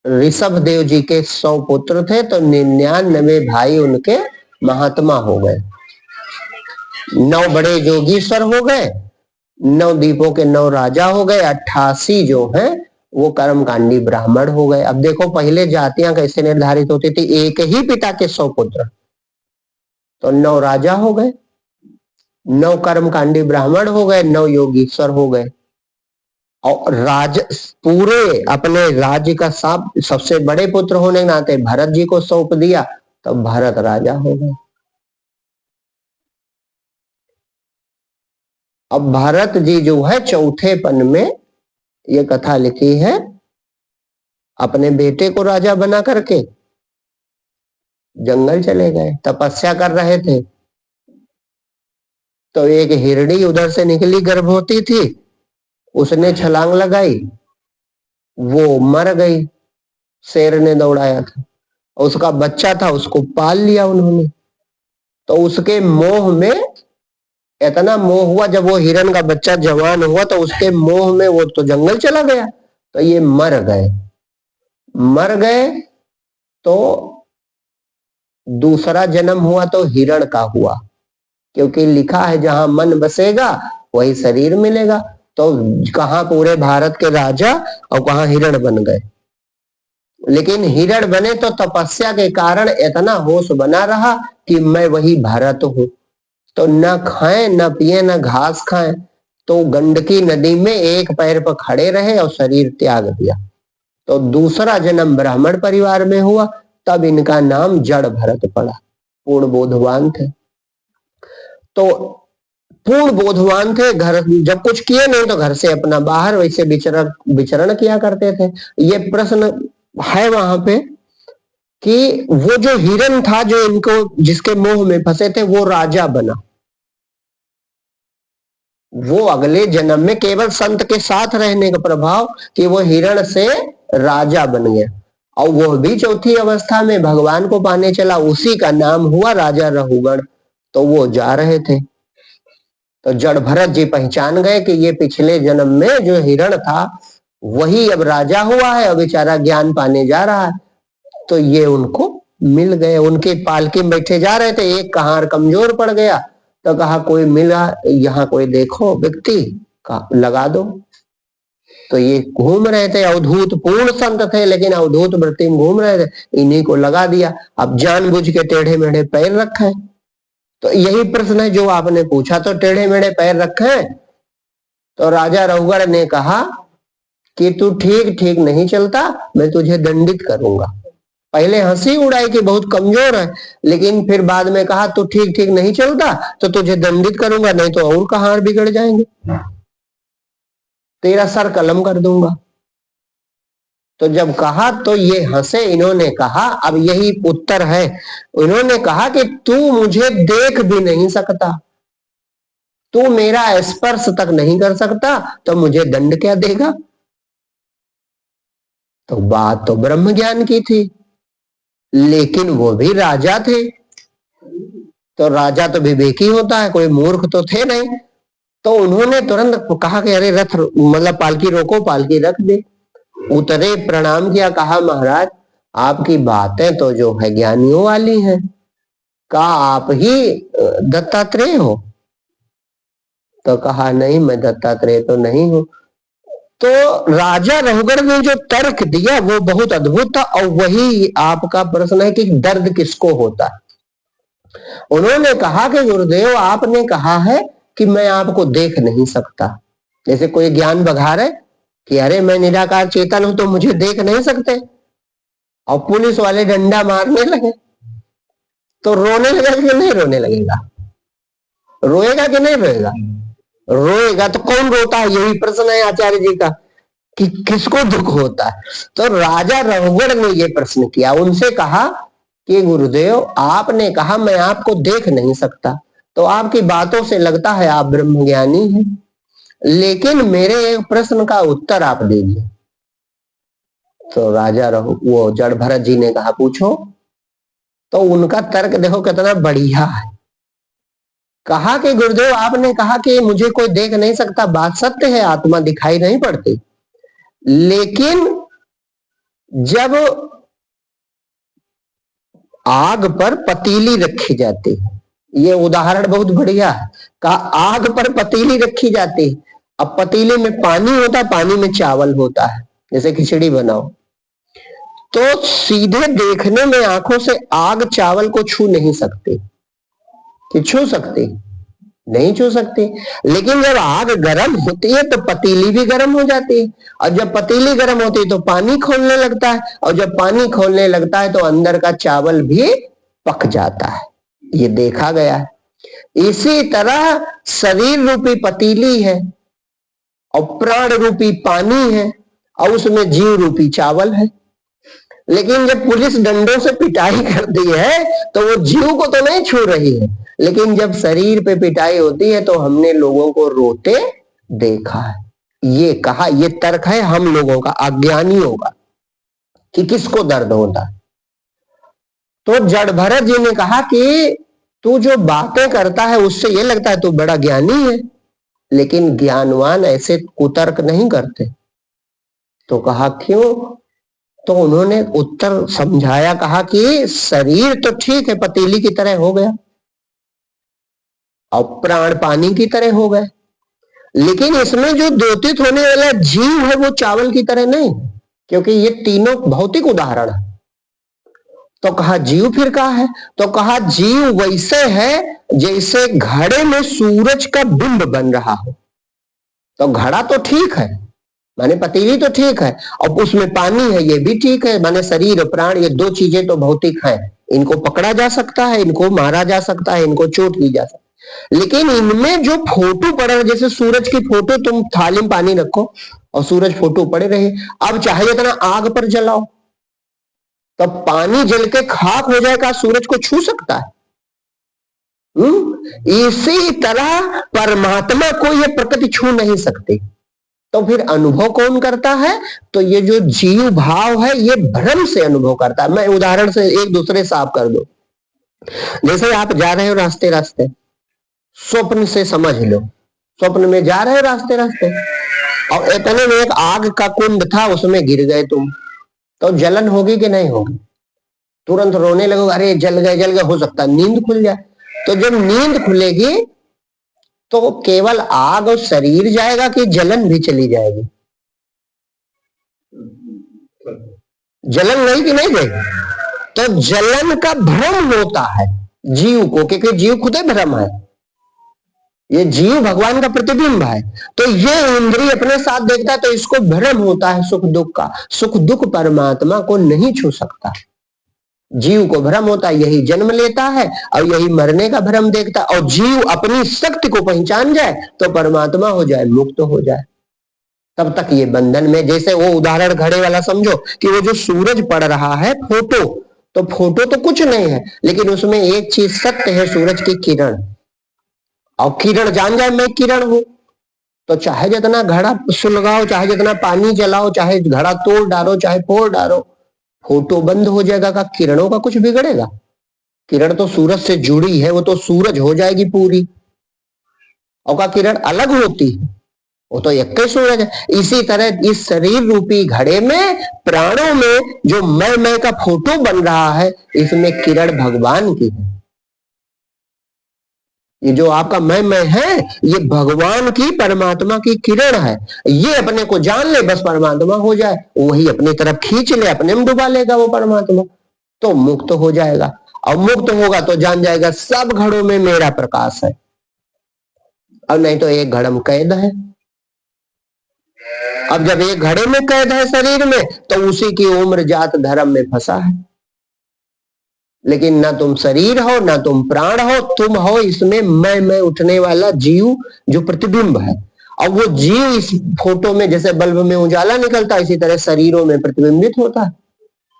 ऋषभ देव जी के 100 पुत्र थे तो 99 भाई उनके महात्मा हो गए, 9 बड़े जोगीश्वर हो गए, 9 द्वीपों के 9 राजा हो गए, 88 जो हैं वो कर्मकांडी ब्राह्मण हो गए। अब देखो पहले जातियां कैसे निर्धारित होती थी, एक ही पिता के 100 पुत्र, तो 9 राजा हो गए, 9 कर्मकांडी ब्राह्मण हो गए, 9 योगीश्वर हो गए, और राज पूरे अपने राज्य का सबसे बड़े पुत्र होने के नाते भरत जी को सौंप दिया, तो भरत राजा हो गए। अब भरत जी जो है चौथे पन में ये कथा लिखी है, अपने बेटे को राजा बना करके जंगल चले गए, तपस्या कर रहे थे, तो एक हिरणी उधर से निकली, गर्भवती थी, उसने छलांग लगाई, वो मर गई, शेर ने दौड़ाया था, उसका बच्चा था, उसको पाल लिया उन्होंने। तो उसके मोह में, इतना मोह हुआ, जब वो हिरण का बच्चा जवान हुआ तो उसके मोह में वो तो जंगल चला गया, तो ये मर गए। मर गए तो दूसरा जन्म हुआ तो हिरण का हुआ, क्योंकि लिखा है जहां मन बसेगा वही शरीर मिलेगा। तो कहां पूरे भारत के राजा और कहां हिरण बन गए। लेकिन हिरण बने तो तपस्या के कारण इतना होश बना रहा कि मैं वही भरत हूं, तो न खाएं न पिए न घास खाएं, तो गंडकी नदी में एक पैर पर खड़े रहे और शरीर त्याग दिया। तो दूसरा जन्म ब्राह्मण परिवार में हुआ, तब इनका नाम जड़ भरत पड़ा। पूर्ण बोधवान थे, तो पूर्ण बोधवान थे, घर जब कुछ किए नहीं तो घर से अपना बाहर वैसे विचरण किया करते थे। ये प्रश्न है वहां पे कि वो जो हिरण था जो इनको जिसके मोह में फंसे थे वो राजा बना, वो अगले जन्म में केवल संत के साथ रहने का प्रभाव कि वो हिरण से राजा बन गया, और वो भी चौथी अवस्था में भगवान को पाने चला, उसी का नाम हुआ राजा रहुगण। तो वो जा रहे थे तो जड़ भरत जी पहचान गए कि ये पिछले जन्म में जो हिरण था वही अब राजा हुआ है और बेचारा ज्ञान पाने जा रहा है। तो ये उनको मिल गए, उनके पालकी में बैठे जा रहे थे, एक कहार कमजोर पड़ गया तो कहा कोई मिला यहाँ, कोई देखो व्यक्ति का लगा दो। तो ये घूम रहे थे, अवधूत पूर्ण संत थे लेकिन अवधूत वृत्ति में घूम रहे थे, इन्हीं को लगा दिया। अब जानबूझ के टेढ़े मेढ़े पैर रखे, तो यही प्रश्न है जो आपने पूछा, तो टेढ़े मेढ़े पैर रखे। तो राजा रहुगण ने कहा कि तू ठीक ठीक नहीं चलता, मैं तुझे दंडित करूंगा। पहले हंसी उड़ाई कि बहुत कमजोर है, लेकिन फिर बाद में कहा तू ठीक ठीक नहीं चलता तो तुझे दंडित करूंगा, नहीं तो और कहां बिगड़ जाएंगे, तेरा सर कलम कर दूंगा। तो जब कहा तो ये हंसे, इन्होंने कहा, अब यही उत्तर है, इन्होंने कहा कि तू मुझे देख भी नहीं सकता, तू मेरा स्पर्श तक नहीं कर सकता, तो मुझे दंड क्या देगा। तो बात तो ब्रह्म ज्ञान की थी, लेकिन वो भी राजा थे, तो राजा तो विवेकी होता है, कोई मूर्ख तो थे नहीं। तो उन्होंने तुरंत कहा कि अरे रथ मतलब पालकी रोको, पालकी रख दे। उतरे, प्रणाम किया, कहा महाराज आपकी बातें तो जो है ज्ञानियों वाली हैं, कहा आप ही दत्तात्रेय हो। तो कहा नहीं, मैं दत्तात्रेय तो नहीं हूं। तो राजा रहुगण ने जो तर्क दिया वो बहुत अद्भुत था, और वही आपका प्रश्न है कि दर्द किसको होता है। उन्होंने कहा कि गुरुदेव आपने कहा है कि मैं आपको देख नहीं सकता, जैसे कोई ज्ञान बघा रहे कि अरे मैं निराकार चेतन हूं तो मुझे देख नहीं सकते, और पुलिस वाले डंडा मारने लगे तो रोने लगेगा कि नहीं रोने लगेगा, रोएगा कि नहीं रोएगा, रोएगा। तो कौन रोता है, यही प्रश्न है आचार्य जी का कि किसको दुख होता है। तो राजा रहुगण ने ये प्रश्न किया, उनसे कहा कि गुरुदेव आपने कहा मैं आपको देख नहीं सकता, तो आपकी बातों से लगता है आप ब्रह्मज्ञानी हैं, लेकिन मेरे एक प्रश्न का उत्तर आप दीजिए। तो राजा वो जड़ भरत जी ने कहा पूछो। तो उनका तर्क देखो कितना बढ़िया है। कहा कि गुरुदेव आपने कहा कि मुझे कोई देख नहीं सकता, बात सत्य है, आत्मा दिखाई नहीं पड़ती, लेकिन जब आग पर पतीली रखी जाती है, ये उदाहरण बहुत बढ़िया है। कहा आग पर पतीली रखी जाती है, अब पतीले में पानी होता है, पानी में चावल होता है, जैसे खिचड़ी बनाओ, तो सीधे देखने में आंखों से आग चावल को छू नहीं सकती। कि छू सकती? नहीं छू सकती। लेकिन जब आग गर्म होती है तो पतीली भी गर्म हो जाती है, और जब पतीली गर्म होती है तो पानी खोलने लगता है, और जब पानी खोलने लगता है तो अंदर का चावल भी पक जाता है। ये देखा गया है। इसी तरह शरीर रूपी पतीली है और प्राण रूपी पानी है और उसमें जीव रूपी चावल है। लेकिन जब पुलिस डंडों से पिटाई करती है तो वो जीव को तो नहीं छू रही है, लेकिन जब शरीर पे पिटाई होती है तो हमने लोगों को रोते देखा है। ये कहा, ये तर्क है हम लोगों का, अज्ञानियों का, कि किसको दर्द होता है। तो जड़ भरत जी ने कहा कि तू जो बातें करता है उससे ये लगता है तू बड़ा ज्ञानी है, लेकिन ज्ञानवान ऐसे कुतर्क नहीं करते। तो कहा क्यों? तो उन्होंने उत्तर समझाया, कहा कि शरीर तो ठीक है पतीली की तरह हो गया और प्राण पानी की तरह हो गए, लेकिन इसमें जो द्योतित होने वाला जीव है वो चावल की तरह नहीं, क्योंकि ये तीनों भौतिक उदाहरण है। तो कहा जीव फिर कहा है? तो कहा जीव वैसे है जैसे घड़े में सूरज का बिंब बन रहा हो। तो घड़ा तो ठीक है, माने पतीली तो ठीक है, और उसमें पानी है, ये भी ठीक है, माने शरीर और प्राण, ये दो चीजें तो भौतिक है, इनको पकड़ा जा सकता है, इनको मारा जा सकता है, इनको चोट दी जा सकती है। लेकिन इनमें जो फोटो पड़ रहा, जैसे सूरज की फोटो तुम थाली में पानी रखो और सूरज फोटो पड़े रहे, अब चाहे जितना आग पर जलाओ तो पानी जल के खाक हो जाएगा, सूरज को छू सकता है? इसी तरह परमात्मा को ये प्रकृति छू नहीं सकती। तो फिर अनुभव कौन करता है? तो ये जो जीव भाव है ये भ्रम से अनुभव करता है। मैं उदाहरण से एक दूसरे साफ कर दो। जैसे आप जा रहे हो रास्ते रास्ते, स्वप्न से समझ लो, स्वप्न में जा रहे हो रास्ते रास्ते और इतने में एक आग का कुंड था, उसमें गिर गए तुम, तो जलन होगी कि नहीं होगी? तुरंत रोने लगोगे, अरे जल गए, हो सकता है नींद खुल जाए। तो जब नींद खुलेगी तो केवल आग और शरीर जाएगा कि जलन भी चली जाएगी? जलन नहीं कि नहीं जाएगी? तो जलन का भ्रम होता है जीव को, क्योंकि जीव खुद ही भ्रम है, ये जीव भगवान का प्रतिबिंब है। तो ये इंद्रिय अपने साथ देखता है तो इसको भ्रम होता है सुख दुख का। सुख दुख परमात्मा को नहीं छू सकता, जीव को भ्रम होता है, यही जन्म लेता है और यही मरने का भ्रम देखता है। और जीव अपनी शक्ति को पहचान जाए तो परमात्मा हो जाए, मुक्त हो जाए, तब तक ये बंधन में। जैसे वो उदाहरण घड़े वाला समझो कि वो जो सूरज पड़ रहा है फोटो, तो फोटो तो कुछ नहीं है, लेकिन उसमें एक चीज सत्य है, सूरज की किरण, और किरण जान जाए मैं किरण हूं, तो चाहे जितना घड़ा सुलगाओ, चाहे जितना पानी जलाओ, चाहे घड़ा तोड़ डालो, चाहे फोड़ डालो, फोटो बंद हो जाएगा। का किरणों का कुछ बिगड़ेगा? किरण तो सूरज से जुड़ी है, वो तो सूरज हो जाएगी पूरी, और का किरण अलग होती है, वो तो एक ही सूरज है। इसी तरह इस शरीर रूपी घड़े में, प्राणों में जो मैं का फोटो बन रहा है, इसमें किरण भगवान की है। ये जो आपका मैं है, ये भगवान की, परमात्मा की किरण है। ये अपने को जान ले, बस परमात्मा हो जाए, वही अपनी तरफ खींच ले, अपने में डुबा लेगा वो परमात्मा, तो मुक्त हो जाएगा। और मुक्त होगा तो जान जाएगा सब घड़ों में मेरा प्रकाश है, और नहीं तो एक घड़ में कैद है। अब जब एक घड़े में कैद है शरीर में, तो उसी की उम्र जात धर्म में फंसा है। लेकिन ना तुम शरीर हो, ना तुम प्राण हो, तुम हो इसमें मैं उठने वाला जीव जो प्रतिबिंब है। और वो जीव इस फोटो में जैसे बल्ब में उजाला निकलता है, इसी तरह शरीरों में प्रतिबिंबित होता है।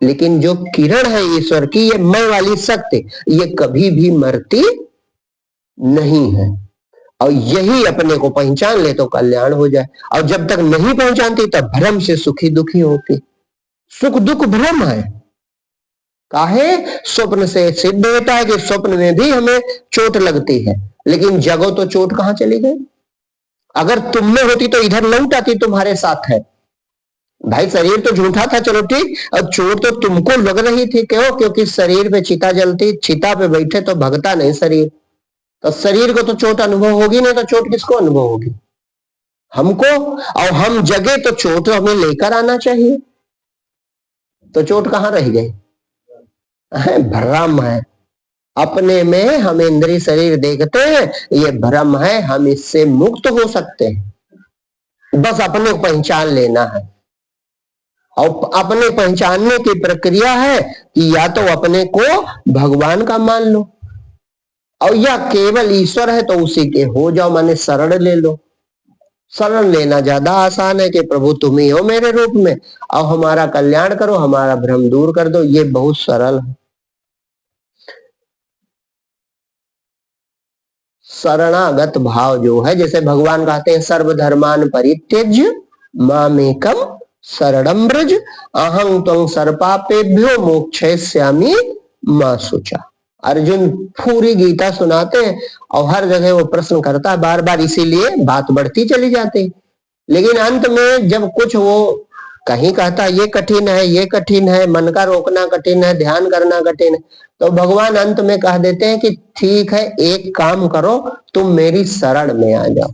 लेकिन जो किरण है ईश्वर की, ये मैं वाली शक्ति, ये कभी भी मरती नहीं है। और यही अपने को पहचान ले तो कल्याण हो जाए, और जब तक नहीं पहचानती तब भ्रम से सुखी दुखी होती। सुख दुख भ्रम है। काहे? स्वप्न से सिद्ध होता है कि स्वप्न में भी हमें चोट लगती है, लेकिन जगो तो चोट कहां चली गई? अगर तुम में होती तो इधर लौट आती, तुम्हारे साथ है, भाई शरीर तो झूठा था, चलो ठीक, अब चोट तो तुमको लग रही थी, क्यों? क्योंकि शरीर पे चिता जलती, चिता पे बैठे तो भगता नहीं शरीर, तो शरीर को तो चोट अनुभव होगी नहीं, तो चोट किसको अनुभव होगी? हमको। और हम जगे तो चोट हमें लेकर आना चाहिए, तो चोट कहाँ रह गई? भ्रम है, अपने में हम इंद्रिय शरीर देखते हैं, ये भ्रम है, हम इससे मुक्त हो सकते हैं, बस अपने को पहचान लेना है। और अपने पहचानने की प्रक्रिया है कि या तो अपने को भगवान का मान लो, और या केवल ईश्वर है तो उसी के हो जाओ, माने शरण ले लो। शरण लेना ज्यादा आसान है कि प्रभु तुम ही हो मेरे रूप में, और हमारा कल्याण करो, हमारा भ्रम दूर कर दो, ये बहुत सरल है। शरणागत भाव जो है, जैसे भगवान कहते हैं सर्वधर्मान परित्यज्य मामेकम शरणं व्रज अहं त्वं सर्वपापेभ्यो मोक्षयिष्यामि मा शुचा। अर्जुन पूरी गीता सुनाते हैं और हर जगह वो प्रश्न करता है बार बार, इसीलिए बात बढ़ती चली जाती है। लेकिन अंत में जब कुछ वो कहीं कहता है ये कठिन है, ये कठिन है, मन का रोकना कठिन है, ध्यान करना कठिन है, तो भगवान अंत में कह देते हैं कि ठीक है, एक काम करो, तुम मेरी शरण में आ जाओ,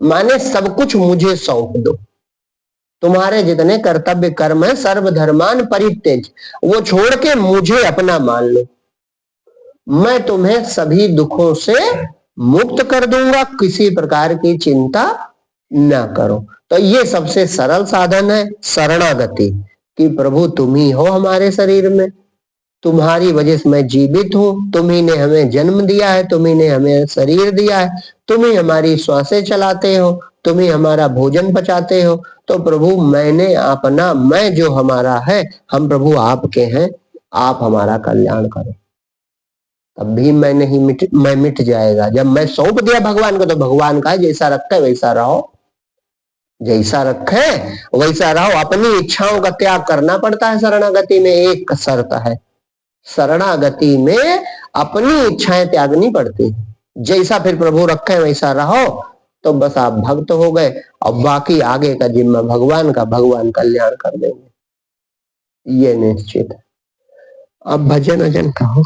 माने सब कुछ मुझे सौंप दो, तुम्हारे जितने कर्तव्य कर्म है सर्वधर्मान परित्यज, वो छोड़ के मुझे अपना मान लो, मैं तुम्हें सभी दुखों से मुक्त कर दूंगा, किसी प्रकार की चिंता न करो। तो ये सबसे सरल साधन है शरणागति, कि प्रभु तुम ही हो हमारे शरीर में, तुम्हारी वजह से मैं जीवित हूं, तुम ही ने हमें जन्म दिया है, तुम ही ने हमें शरीर दिया है, तुम ही हमारी श्वासें चलाते हो, तुम ही हमारा भोजन पचाते हो, तो प्रभु मैंने अपना, मैं जो हमारा है, हम प्रभु आपके हैं, आप हमारा कल्याण करो। तब भी मैं नहीं मैं मिट जाएगा। जब मैं सौंप दिया भगवान को, तो भगवान का जैसा रखा है वैसा रहो, जैसा रखे वैसा रहो। अपनी इच्छाओं का त्याग करना पड़ता है शरणागति में, एक शर्त है, शरणागति में अपनी इच्छाएं त्यागनी पड़ती है, जैसा फिर प्रभु रखे वैसा रहो, तो बस आप भक्त हो गए, और बाकी आगे का जिम्मा भगवान का, भगवान कल्याण कर देंगे, ये निश्चित है। अब भजन वजन कहो।